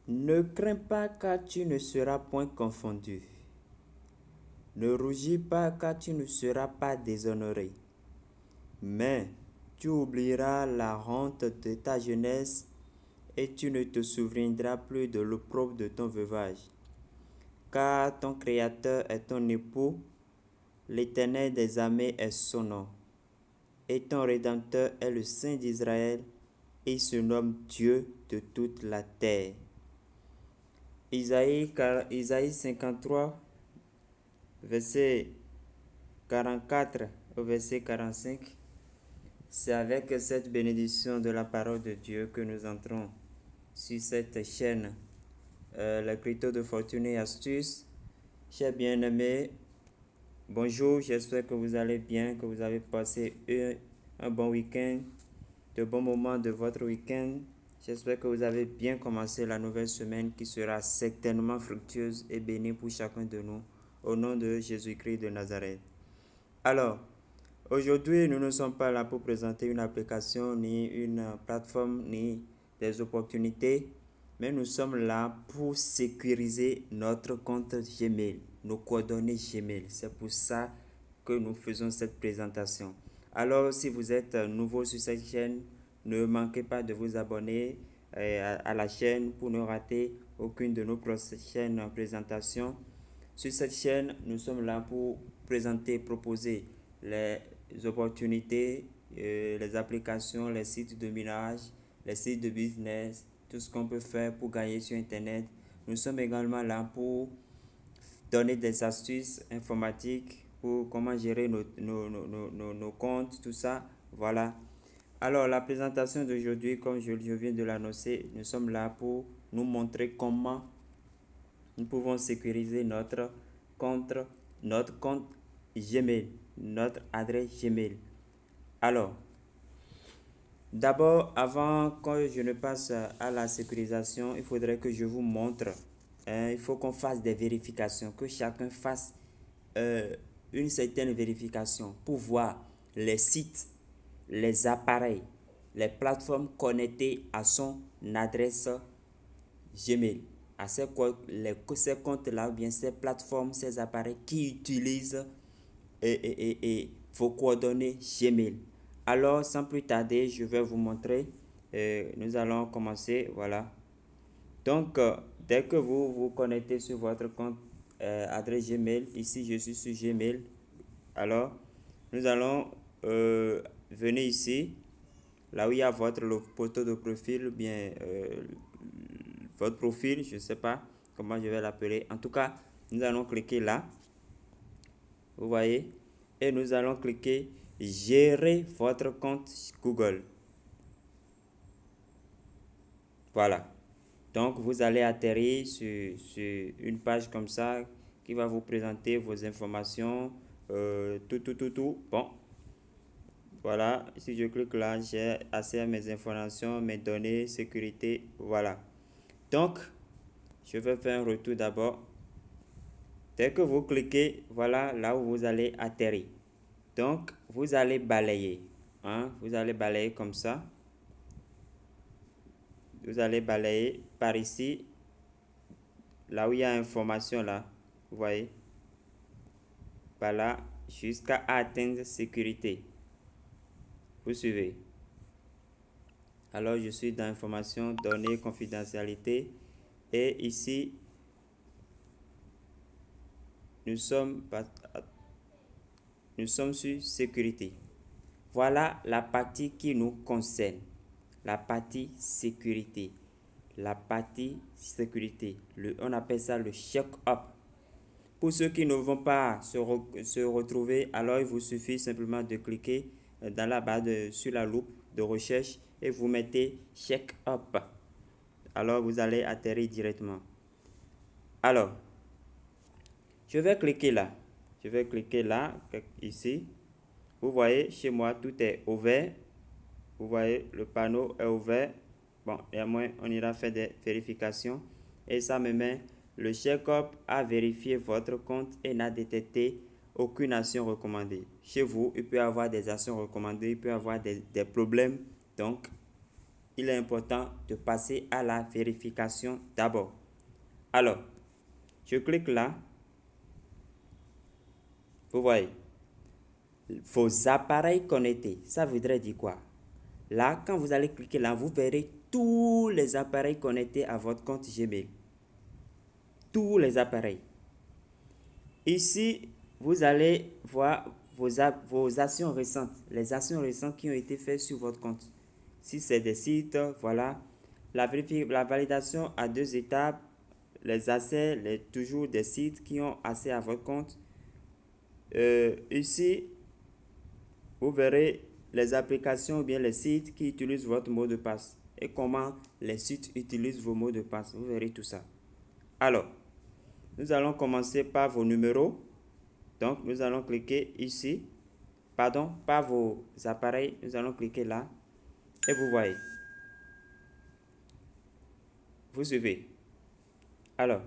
Ne crains pas car tu ne seras point confondu. Ne rougis pas car tu ne seras pas déshonoré. Mais tu oublieras la honte de ta jeunesse et tu ne te souviendras plus de l'opprobre de ton veuvage. Car ton Créateur est ton époux, l'Éternel des armées est son nom. Et ton Rédempteur est le Saint d'Israël, et il se nomme Dieu de toute la terre. Isaïe 53, verset 44 au verset 45. C'est avec cette bénédiction de la parole de Dieu que nous entrons sur cette chaîne, l'écriture de Fortune et Astuces. Chers bien-aimés, bonjour, j'espère que vous allez bien, que vous avez passé un bon week-end, de bons moments de votre week-end. J'espère que vous avez bien commencé la nouvelle semaine qui sera certainement fructueuse et bénie pour chacun de nous, au nom de Jésus-Christ de Nazareth. Alors, aujourd'hui, nous ne sommes pas là pour présenter une application, ni une plateforme, ni des opportunités, mais nous sommes là pour sécuriser notre compte Gmail, nos coordonnées Gmail. C'est pour ça que nous faisons cette présentation. Alors, si vous êtes nouveau sur cette chaîne, ne manquez pas de vous abonner à la chaîne pour ne rater aucune de nos prochaines présentations. Sur cette chaîne, nous sommes là pour présenter, proposer les opportunités, les applications, les sites de minage, les sites de business, tout ce qu'on peut faire pour gagner sur Internet. Nous sommes également là pour donner des astuces informatiques pour comment gérer nos comptes, tout ça. Voilà. Alors, la présentation d'aujourd'hui, comme je viens de l'annoncer, nous sommes là pour nous montrer comment nous pouvons sécuriser notre compte Gmail, notre adresse Gmail. Alors, d'abord, avant que je ne passe à la sécurisation, il faudrait que je vous montre. Il faut qu'on fasse des vérifications, que chacun fasse une certaine vérification pour voir les sites, les appareils, les plateformes connectées à son adresse Gmail, à ces comptes-là, ou bien ces plateformes, ces appareils qui utilisent vos coordonnées Gmail. Alors, sans plus tarder, je vais vous montrer. Nous allons commencer. Voilà. Donc, dès que vous vous connectez sur votre compte adresse Gmail, ici je suis sur Gmail. Alors, nous allons venir ici, là où il y a votre photo de profil, ou bien votre profil, je ne sais pas comment je vais l'appeler. En tout cas, nous allons cliquer là. Vous voyez? Et nous allons cliquer gérer votre compte Google. Voilà. Donc, vous allez atterrir sur une page comme ça qui va vous présenter vos informations, tout. Bon, voilà. Si je clique là, j'ai accès à mes informations, mes données, sécurité. Voilà. Donc, je vais faire un retour d'abord. Dès que vous cliquez, voilà là où vous allez atterrir. Donc, vous allez balayer. Vous allez balayer comme ça. Vous allez balayer par ici, là où il y a information là. Vous voyez? Par là, jusqu'à atteindre sécurité. Vous suivez? Alors, je suis dans information, données, confidentialité. Et ici, nous sommes sur sécurité. Voilà la partie qui nous concerne. La partie sécurité. La partie sécurité. On appelle ça le check-up. Pour ceux qui ne vont pas se retrouver, alors il vous suffit simplement de cliquer dans la barre sur la loupe de recherche et vous mettez check-up. Alors vous allez atterrir directement. Alors, je vais cliquer là. Je vais cliquer là, ici. Vous voyez, chez moi, tout est ouvert. Vous voyez, le panneau est ouvert. Bon, et à moins, on ira faire des vérifications. Et ça me met le check-up a vérifié votre compte et n'a détecté aucune action recommandée. Chez vous, il peut y avoir des actions recommandées, il peut y avoir des problèmes. Donc, il est important de passer à la vérification d'abord. Alors, je clique là. Vous voyez, vos appareils connectés, ça voudrait dire quoi? Là, quand vous allez cliquer là, vous verrez tous les appareils connectés à votre compte Gmail. Tous les appareils. Ici, vous allez voir vos actions récentes, les actions récentes qui ont été faites sur votre compte. Si c'est des sites, voilà. La validation à 2 étapes, les accès, toujours des sites qui ont accès à votre compte. Ici, vous verrez les applications ou bien les sites qui utilisent votre mot de passe et comment les sites utilisent vos mots de passe. Vous verrez tout ça. Alors, nous allons commencer par vos numéros. Donc, nous allons cliquer ici. Pardon, pas vos appareils. Nous allons cliquer là. Et vous voyez. Vous suivez. Alors,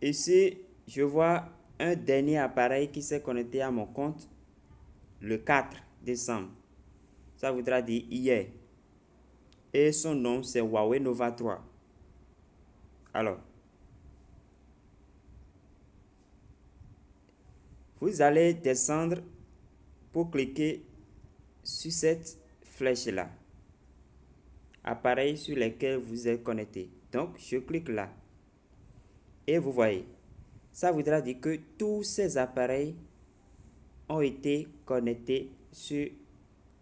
ici, je vois un dernier appareil qui s'est connecté à mon compte le 4 décembre. Ça voudra dire hier. Et son nom, c'est Huawei Nova 3. Alors, vous allez descendre pour cliquer sur cette flèche-là. Appareil sur lequel vous êtes connecté. Donc, je clique là. Et vous voyez, ça voudra dire que tous ces appareils ont été connectés sur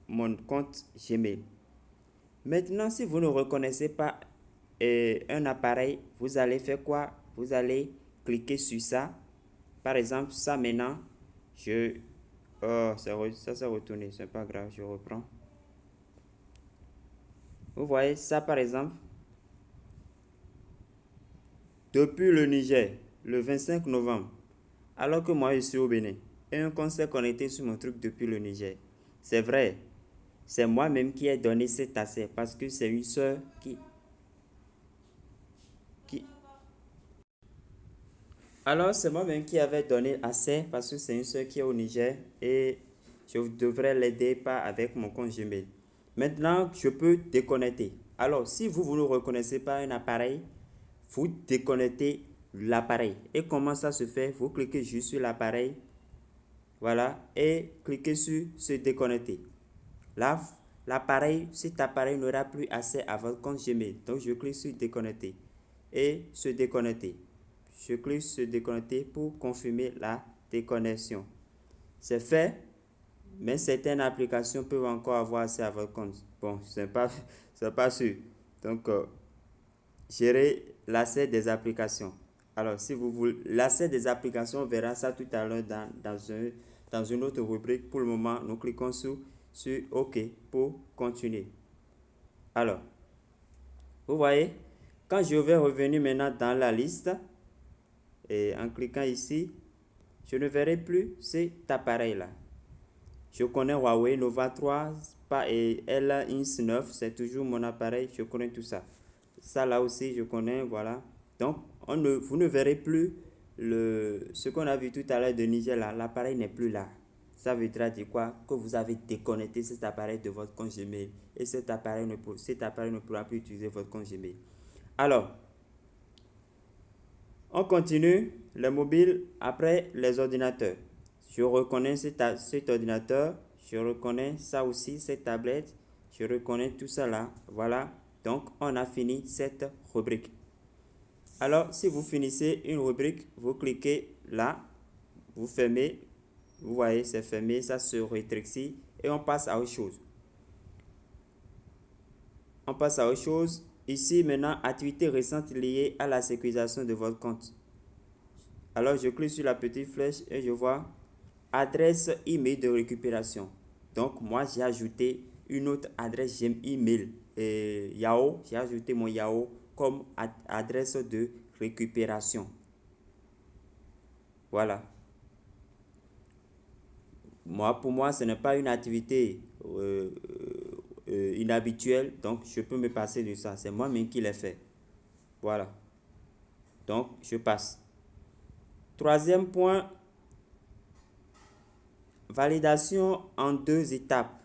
mon compte Gmail. Maintenant, si vous ne reconnaissez pas un appareil, vous allez faire quoi? Vous allez cliquer sur ça. Par exemple, ça maintenant, ça s'est retourné, c'est pas grave, je reprends. Vous voyez ça par exemple, depuis le Niger, le 25 novembre, alors que moi je suis au Bénin, et un compte s'est connecté sur mon truc depuis le Niger. C'est vrai, c'est moi-même qui ai donné cet accès parce que c'est une soeur qui... Alors c'est moi-même qui avais donné accès parce que c'est une soeur qui est au Niger et je devrais l'aider pas avec mon compte Gmail. Maintenant, je peux déconnecter. Alors, si vous ne reconnaissez pas un appareil, vous déconnectez l'appareil. Et comment ça se fait? Vous cliquez juste sur l'appareil, voilà, et cliquez sur se déconnecter. Là, cet appareil n'aura plus accès à votre compte Gmail. Donc, je clique sur déconnecter et se déconnecter. Je clique sur se déconnecter pour confirmer la déconnexion. C'est fait, mais certaines applications peuvent encore avoir accès à votre compte. Bon, c'est pas sûr. Donc, gérer l'accès des applications. Alors, si vous voulez, l'accès des applications, on verra ça tout à l'heure dans une autre rubrique. Pour le moment, nous cliquons sur OK pour continuer. Alors, vous voyez, quand je vais revenir maintenant dans la liste, et en cliquant ici, je ne verrai plus cet appareil-là. Je connais Huawei Nova 3 et L-INS 9, c'est toujours mon appareil, je connais tout ça. Ça là aussi, je connais, voilà. Donc, vous ne verrez plus ce qu'on a vu tout à l'heure de Niger là, l'appareil n'est plus là. Ça voudra dire quoi? Que vous avez déconnecté cet appareil de votre compte Gmail et cet appareil ne pourra plus utiliser votre compte Gmail. Alors, on continue les mobiles après les ordinateurs. Je reconnais cet ordinateur, je reconnais ça aussi, cette tablette, je reconnais tout ça là. Voilà, donc on a fini cette rubrique. Alors, si vous finissez une rubrique, vous cliquez là, vous fermez, vous voyez, c'est fermé, ça se rétrécit et on passe à autre chose. On passe à autre chose. Ici, maintenant, activités récentes liées à la sécurisation de votre compte. Alors, je clique sur la petite flèche et je vois adresse email de récupération. Donc, moi, j'ai ajouté une autre adresse email Yahoo. J'ai ajouté mon Yahoo comme adresse de récupération. Voilà. Pour moi, ce n'est pas une activité inhabituelle, donc je peux me passer de ça. C'est moi-même qui l'ai fait. Voilà. Donc, je passe. Troisième point, validation en 2 étapes.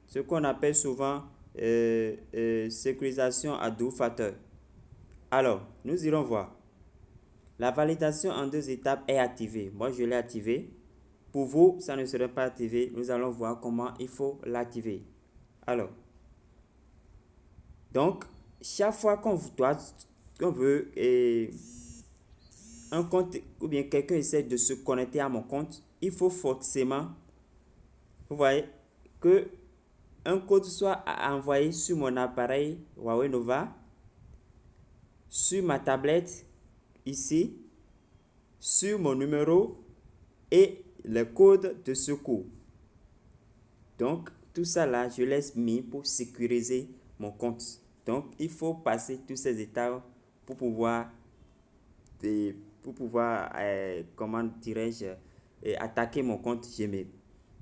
ce qu'on appelle souvent sécurisation à deux facteurs. Alors, nous irons voir. La validation en deux étapes est activée. Moi, je l'ai activée. Pour vous, ça ne serait pas activé. Nous allons voir comment il faut l'activer. Alors, donc, chaque fois qu'on veut un compte ou bien quelqu'un essaie de se connecter à mon compte, il faut forcément, vous voyez, que un code soit envoyé sur mon appareil Huawei Nova, sur ma tablette ici, sur mon numéro et le code de secours. Donc, tout ça là, je laisse mis pour sécuriser mon compte. Donc, il faut passer toutes ces étapes pour pouvoir, comment dirais-je, attaquer mon compte Gmail.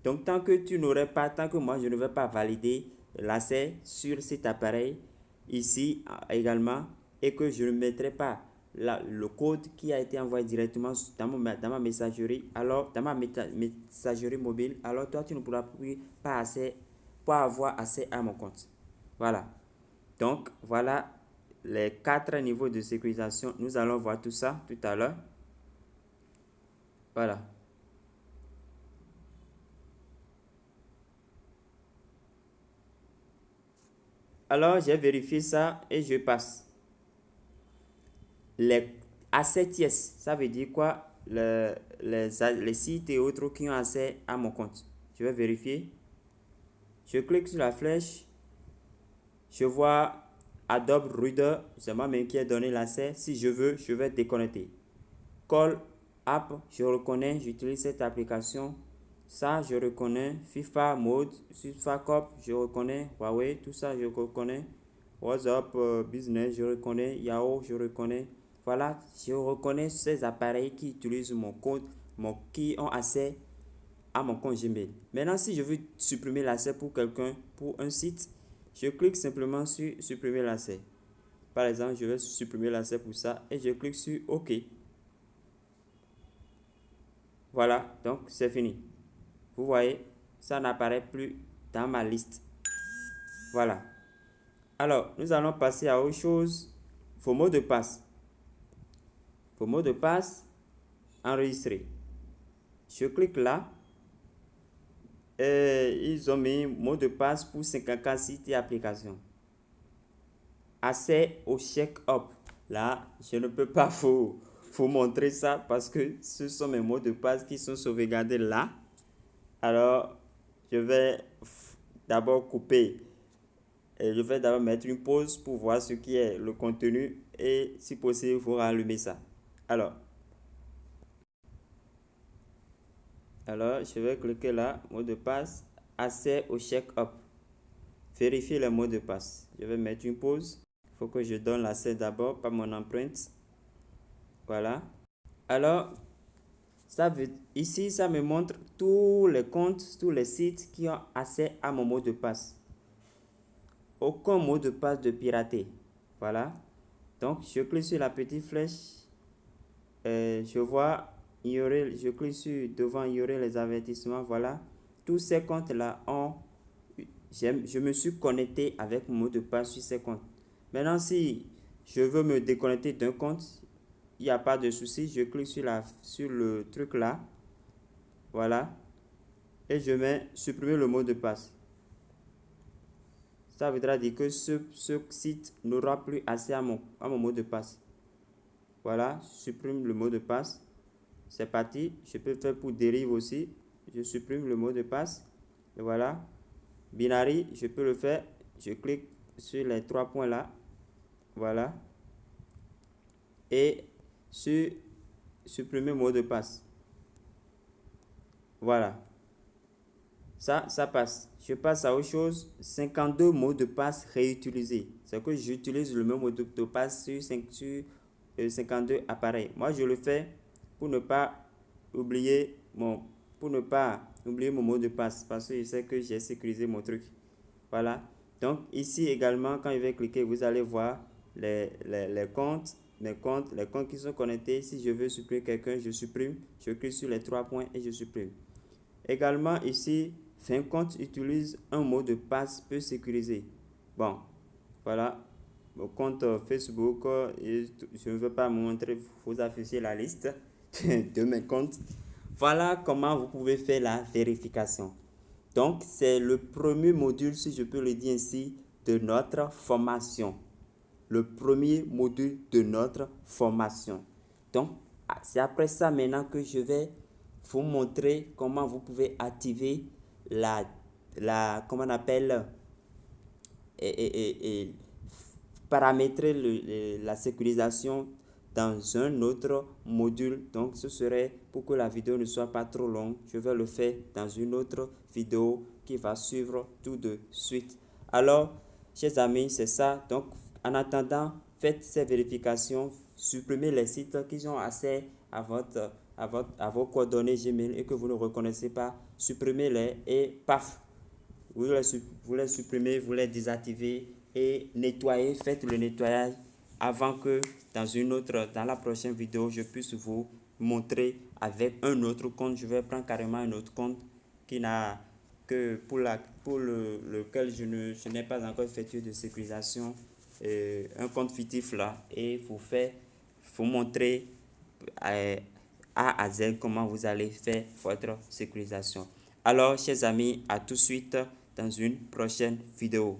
Donc, tant que moi, je ne vais pas valider l'accès sur cet appareil ici également et que je ne mettrai pas le code qui a été envoyé directement dans ma messagerie, alors dans ma messagerie mobile, alors toi, tu ne pourras pas avoir accès à mon compte. Voilà. Donc, voilà les 4 niveaux de sécurisation. Nous allons voir tout ça tout à l'heure. Voilà. Alors, j'ai vérifié ça et je passe. Les accès yes, ça veut dire quoi? Les sites et autres qui ont accès à mon compte. Je vais vérifier. Je clique sur la flèche. Je vois Adobe Reader, c'est moi-même qui ai donné l'accès. Si je veux, je vais déconnecter. Call App, je reconnais, j'utilise cette application. Ça, je reconnais. FIFA Mode, FIFA Cop, je reconnais. Huawei, tout ça, je reconnais. WhatsApp Business, je reconnais. Yahoo, je reconnais. Voilà, je reconnais ces appareils qui utilisent mon compte, qui ont accès à mon compte Gmail. Maintenant, si je veux supprimer l'accès pour quelqu'un, pour un site, je clique simplement sur supprimer l'accès. Par exemple, je vais supprimer l'accès pour ça et je clique sur OK. Voilà, donc c'est fini. Vous voyez, ça n'apparaît plus dans ma liste. Voilà. Alors, nous allons passer à autre chose. Vos mots de passe. Vos mots de passe enregistrés. Je clique là. Et ils ont mis mot de passe pour 54 sites et applications. Accès au check-up. Là, je ne peux pas vous montrer ça parce que ce sont mes mots de passe qui sont sauvegardés là. Alors, je vais d'abord couper. Et je vais d'abord mettre une pause pour voir ce qui est le contenu et si possible, vous rallumer ça. Alors, je vais cliquer là, mot de passe, accès au check-up. Vérifier le mot de passe. Je vais mettre une pause. Il faut que je donne l'accès d'abord par mon empreinte. Voilà. Alors, ici, ça me montre tous les comptes, tous les sites qui ont accès à mon mot de passe. Aucun mot de passe de piraté. Voilà. Donc, je clique sur la petite flèche. Je vois, je clique sur devant ignorer les avertissements. Voilà. Tous ces comptes-là je me suis connecté avec mon mot de passe sur ces comptes. Maintenant, si je veux me déconnecter d'un compte, il n'y a pas de souci. Je clique sur le truc là. Voilà. Et je vais supprimer le mot de passe. Ça voudra dire que ce site n'aura plus accès à mon mot de passe. Voilà. Je supprime le mot de passe. C'est parti. Je peux faire pour dérive aussi. Je supprime le mot de passe. Et voilà. Binary, je peux le faire. Je clique sur les 3 points là. Voilà. Et sur supprimer mot de passe. Voilà. Ça passe. Je passe à autre chose. 52 mots de passe réutilisés. C'est que j'utilise le même mot de passe sur 52 appareils. Moi, je le fais pour ne pas oublier mon mot de passe parce que je sais que j'ai sécurisé mon truc. Voilà. Donc, ici également, quand je vais cliquer, vous allez voir les comptes, les comptes qui sont connectés. Si je veux supprimer quelqu'un, je supprime. Je clique sur les 3 points et je supprime. Également, ici, 20 comptes utilisent un mot de passe peu sécurisé. Bon, voilà, mon compte Facebook, je ne veux pas vous montrer, vous afficher la liste de mes comptes. Voilà comment vous pouvez faire la vérification. Donc, c'est le premier module, si je peux le dire ainsi, de notre formation. Le premier module de notre formation. Donc, c'est après ça maintenant que je vais vous montrer comment vous pouvez activer comment on appelle, et paramétrer la sécurisation dans un autre module. Donc, ce serait, pour que la vidéo ne soit pas trop longue, je vais le faire dans une autre vidéo qui va suivre tout de suite. Alors, chers amis, c'est ça. Donc, en attendant, faites ces vérifications, supprimez les sites qui ont accès à vos coordonnées Gmail et que vous ne reconnaissez pas. Supprimez-les et paf, vous les supprimez, vous les désactivez et nettoyez, faites le nettoyage avant que dans la prochaine vidéo, je puisse vous montrer avec un autre compte. Je vais prendre carrément un autre compte qui n'a que lequel je n'ai pas encore effectué de sécurisation, un compte fictif là, et vous montrer A à Z comment vous allez faire votre sécurisation. Alors, chers amis, à tout de suite dans une prochaine vidéo.